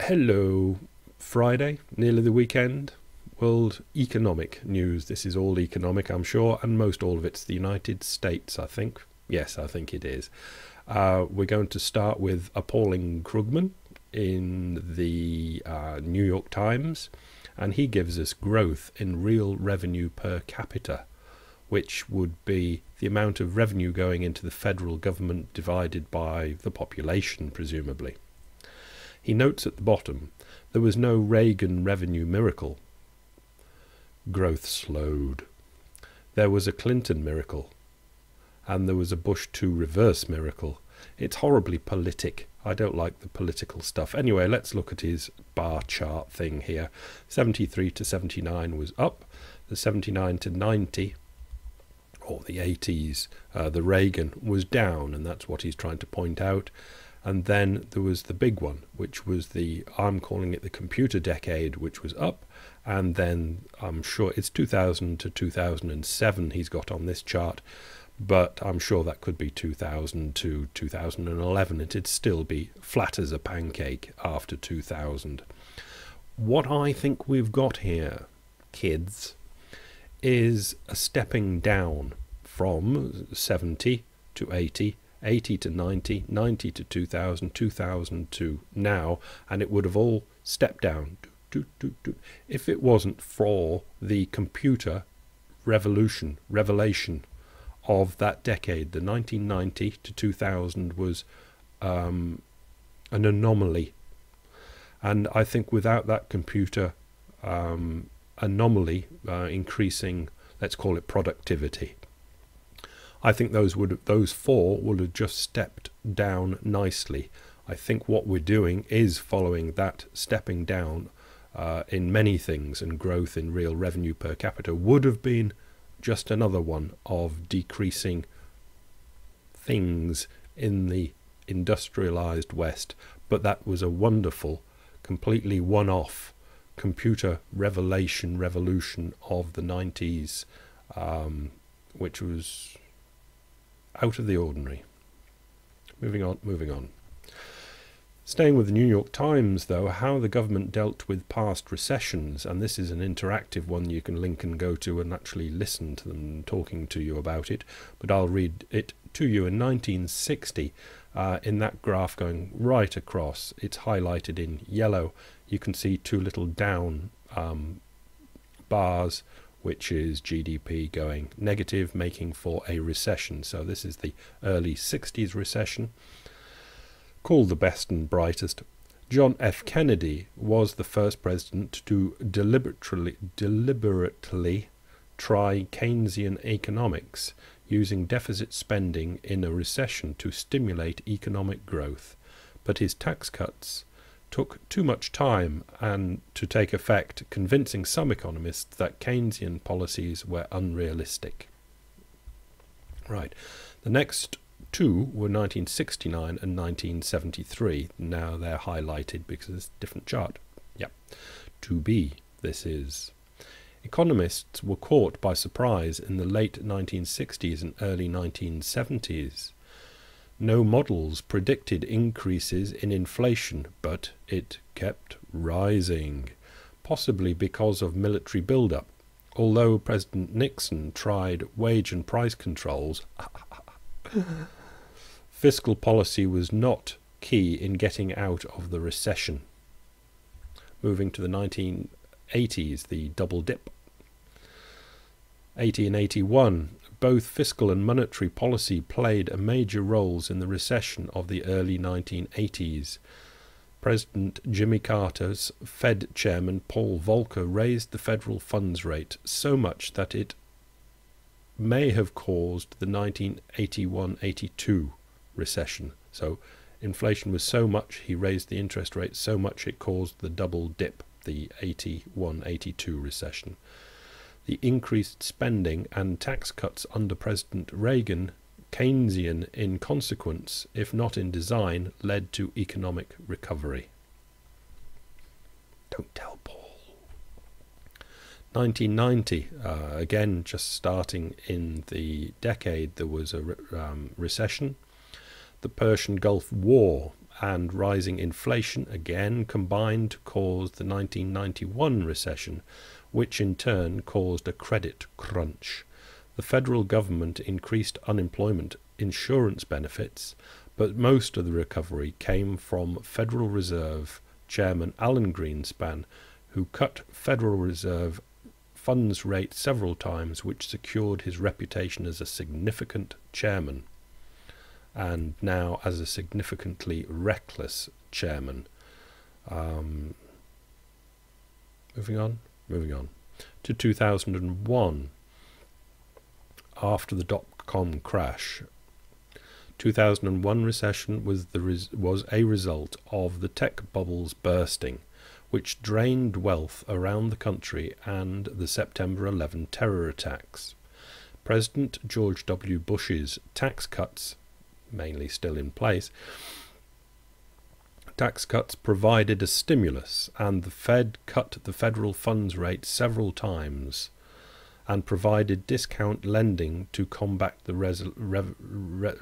Hello, Friday, nearly the weekend. World economic news. This is all economic, I'm sure, and most all of it's the United States, I think. Yes, I think it is. We're going to start with appalling Krugman in the New York Times, and he gives us growth in real revenue per capita, which would be the amount of revenue going into the federal government divided by the population, presumably. He notes at the bottom, there was no Reagan revenue miracle. Growth slowed. There was a Clinton miracle. And there was a Bush 2 reverse miracle. It's horribly politic. I don't like the political stuff. Anyway, let's look at his bar chart thing here. 73 to 79 was up. The 79 to 90, or the 80s, the Reagan, was down, and that's what he's trying to point out. And then there was the big one, which was I'm calling it the computer decade, which was up. And then I'm sure it's 2000 to 2007 he's got on this chart. But I'm sure that could be 2000 to 2011. It'd still be flat as a pancake after 2000. What I think we've got here, kids, is a stepping down from 70 to 80, 80 to 90, 90 to 2000, 2000 to now, and it would have all stepped down if it wasn't for the computer revelation of that decade. The 1990 to 2000 was an anomaly, and I think without that computer anomaly increasing, let's call it productivity, I think those four would have just stepped down nicely. I think what we're doing is following that stepping down in many things, and growth in real revenue per capita would have been just another one of decreasing things in the industrialized West. But that was a wonderful, completely one-off computer revolution of the 90s, which was out of the ordinary. Moving on. Staying with the New York Times, though, how the government dealt with past recessions, and this is an interactive one you can link and go to and actually listen to them talking to you about it, but I'll read it to you. In 1960, in that graph going right across, it's highlighted in yellow, you can see two little down bars, which is GDP going negative, making for a recession. So this is the early 60s recession, called the best and brightest. John F. Kennedy was the first president to deliberately try Keynesian economics, using deficit spending in a recession to stimulate economic growth. But his tax cuts took too much time and to take effect, convincing some economists that Keynesian policies were unrealistic. Right. The next two were 1969 and 1973. Now they're highlighted because it's a different chart. Yep. 2B, this is. Economists were caught by surprise in the late 1960s and early 1970s. No models predicted increases in inflation, but it kept rising, possibly because of military build-up. Although President Nixon tried wage and price controls, fiscal policy was not key in getting out of the recession. Moving to the 1980s, the double dip. 80 and 81. Both fiscal and monetary policy played a major roles in the recession of the early 1980s. President Jimmy Carter's Fed chairman Paul Volcker raised the federal funds rate so much that it may have caused the 1981-82 recession. So inflation was so much, he raised the interest rate so much it caused the double dip, the 81-82 recession. The increased spending and tax cuts under President Reagan, Keynesian in consequence, if not in design, led to economic recovery. Don't tell Paul. 1990, again just starting in the decade, there was a recession. The Persian Gulf War and rising inflation again combined to cause the 1991 recession, which in turn caused a credit crunch. The federal government increased unemployment insurance benefits, but most of the recovery came from Federal Reserve Chairman Alan Greenspan, who cut Federal Reserve funds rate several times, which secured his reputation as a significant chairman, and now as a significantly reckless chairman. Moving on to 2001. After the dot-com crash, 2001 recession was a result of the tech bubble's bursting, which drained wealth around the country, and the September 11 terror attacks. President George W. Bush's tax cuts, mainly still in place, tax cuts provided a stimulus, and the Fed cut the federal funds rate several times and provided discount lending to combat the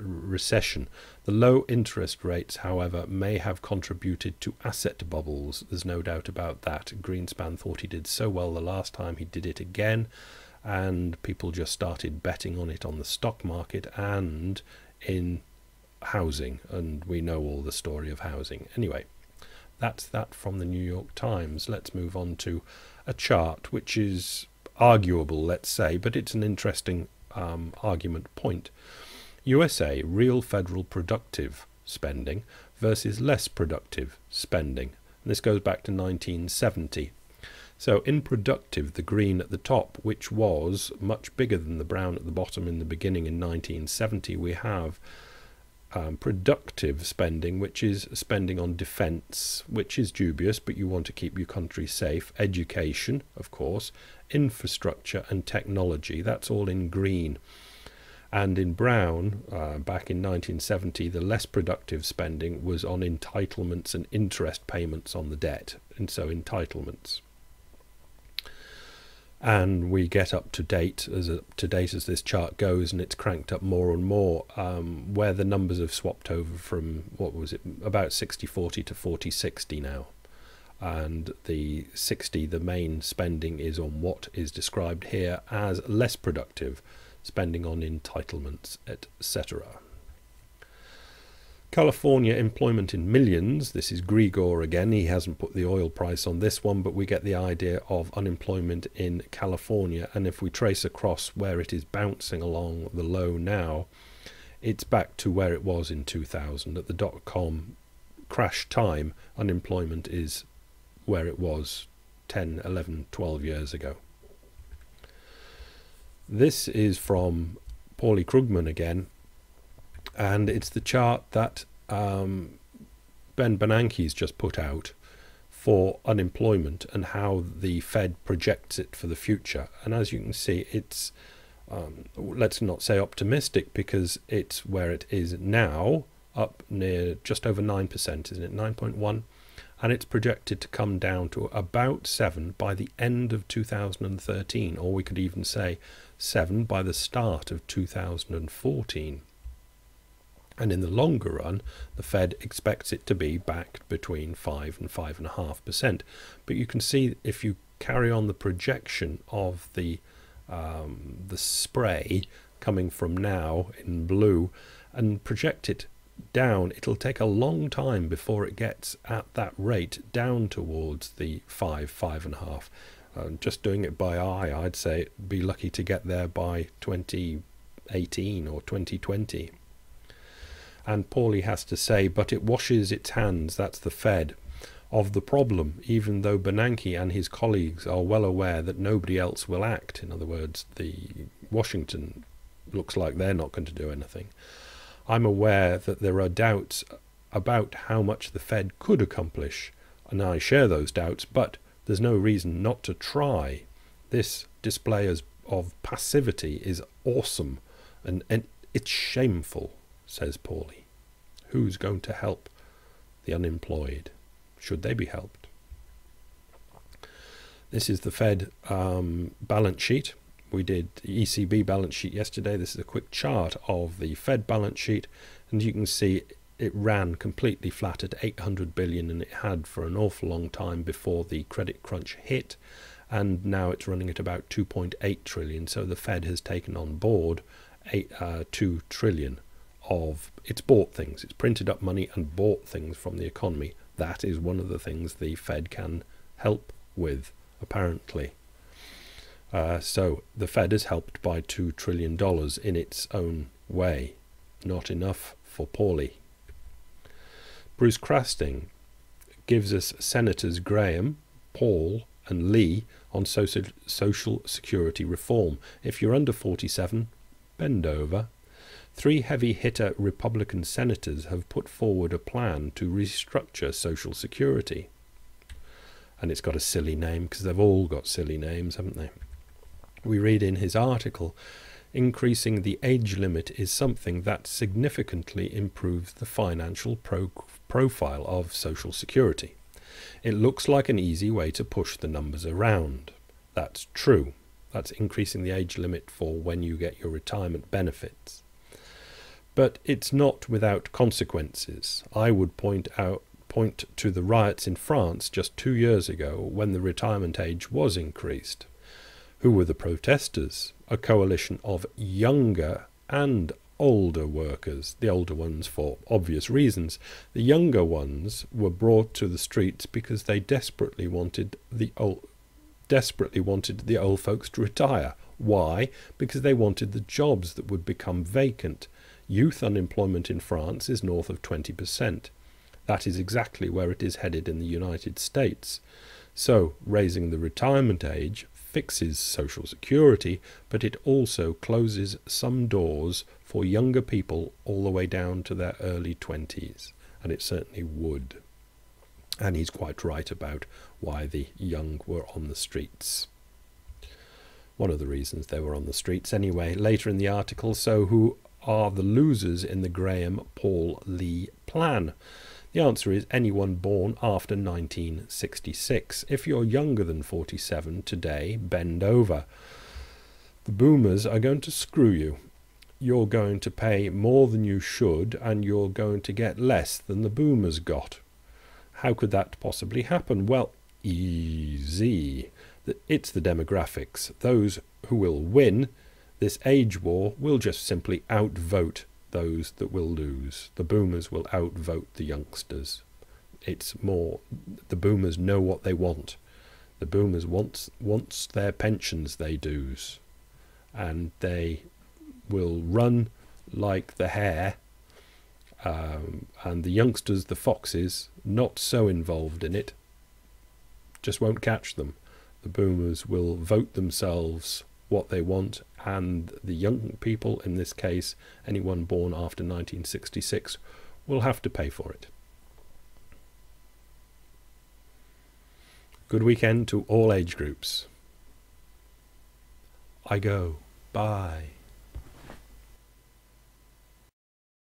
recession. The low interest rates, however, may have contributed to asset bubbles. There's no doubt about that. Greenspan thought he did so well the last time, he did it again, and people just started betting on it on the stock market and in housing, and we know all the story of housing. Anyway, that's that from the New York Times. Let's move on to a chart which is arguable, let's say, but it's an interesting argument point. USA, real federal productive spending versus less productive spending. And this goes back to 1970. So in productive, the green at the top, which was much bigger than the brown at the bottom in the beginning in 1970, we have productive spending, which is spending on defence, which is dubious, but you want to keep your country safe, education, of course, infrastructure and technology, that's all in green. And in brown, back in 1970, the less productive spending was on entitlements and interest payments on the debt, and so entitlements. And we get up to date as this chart goes, and it's cranked up more and more, where the numbers have swapped over from, what was it, about 60-40 to 40-60 now. And the 60, the main spending, is on what is described here as less productive, spending on entitlements, etc. California employment in millions. This is Grigor again. He hasn't put the oil price on this one, but we get the idea of unemployment in California. And if we trace across where it is bouncing along the low now, it's back to where it was in 2000. At the dot-com crash time, unemployment is where it was 10, 11, 12 years ago. This is from Paulie Krugman again. And it's the chart that Ben Bernanke's just put out for unemployment and how the Fed projects it for the future. And as you can see, it's, let's not say optimistic, because it's where it is now, up near just over 9%, isn't it? 9.1. And it's projected to come down to about 7 by the end of 2013, or we could even say 7 by the start of 2014. And in the longer run, the Fed expects it to be back between 5 and 5.5%. But you can see, if you carry on the projection of the spray coming from now in blue and project it down, it'll take a long time before it gets at that rate down towards the 5.5. Just doing it by eye, I'd say it'd be lucky to get there by 2018 or 2020. And Paulie has to say, but it washes its hands, that's the Fed, of the problem, even though Bernanke and his colleagues are well aware that nobody else will act. In other words, Washington looks like they're not going to do anything. I'm aware that there are doubts about how much the Fed could accomplish, and I share those doubts, but there's no reason not to try. This display of passivity is awesome, and it's shameful, says Paulie. Who's going to help the unemployed? Should they be helped? This is the Fed balance sheet. We did the ECB balance sheet yesterday. This is a quick chart of the Fed balance sheet, and you can see it ran completely flat at 800 billion, and it had for an awful long time before the credit crunch hit, and now it's running at about 2.8 trillion. So the Fed has taken on board 2 trillion of, it's bought things, it's printed up money and bought things from the economy. That is one of the things the Fed can help with, apparently. So the Fed is helped by $2 trillion in its own way. Not enough for Paulie. Bruce Crasting gives us Senators Graham, Paul and Lee on social security reform. If you're under 47, bend over. 3 heavy-hitter Republican senators have put forward a plan to restructure Social Security. And it's got a silly name, because they've all got silly names, haven't they? We read in his article, increasing the age limit is something that significantly improves the financial profile of Social Security. It looks like an easy way to push the numbers around. That's true. That's increasing the age limit for when you get your retirement benefits. But it's not without consequences. I would point to the riots in France just 2 years ago when the retirement age was increased. Who were the protesters? A coalition of younger and older workers, the older ones for obvious reasons. The younger ones were brought to the streets because they desperately wanted the old folks to retire. Why? Because they wanted the jobs that would become vacant. Youth unemployment in France is north of 20%. That is exactly where it is headed in the United States. So, raising the retirement age fixes Social Security, but it also closes some doors for younger people all the way down to their early 20s. And it certainly would. And he's quite right about why the young were on the streets. One of the reasons they were on the streets anyway. Later in the article, so who are the losers in the Graham-Paul-Lee plan? The answer is anyone born after 1966. If you're younger than 47 today, bend over. The boomers are going to screw you. You're going to pay more than you should, and you're going to get less than the boomers got. How could that possibly happen? Well, easy. It's the demographics. Those who will win this age war will just simply outvote those that will lose. The boomers will outvote the youngsters. It's more, the boomers know what they want. The boomers wants their pensions, they do's. And they will run like the hare. And the youngsters, the foxes, not so involved in it, just won't catch them. The boomers will vote themselves what they want, and the young people, in this case anyone born after 1966, will have to pay for it. Good weekend to all age groups. I go. Bye.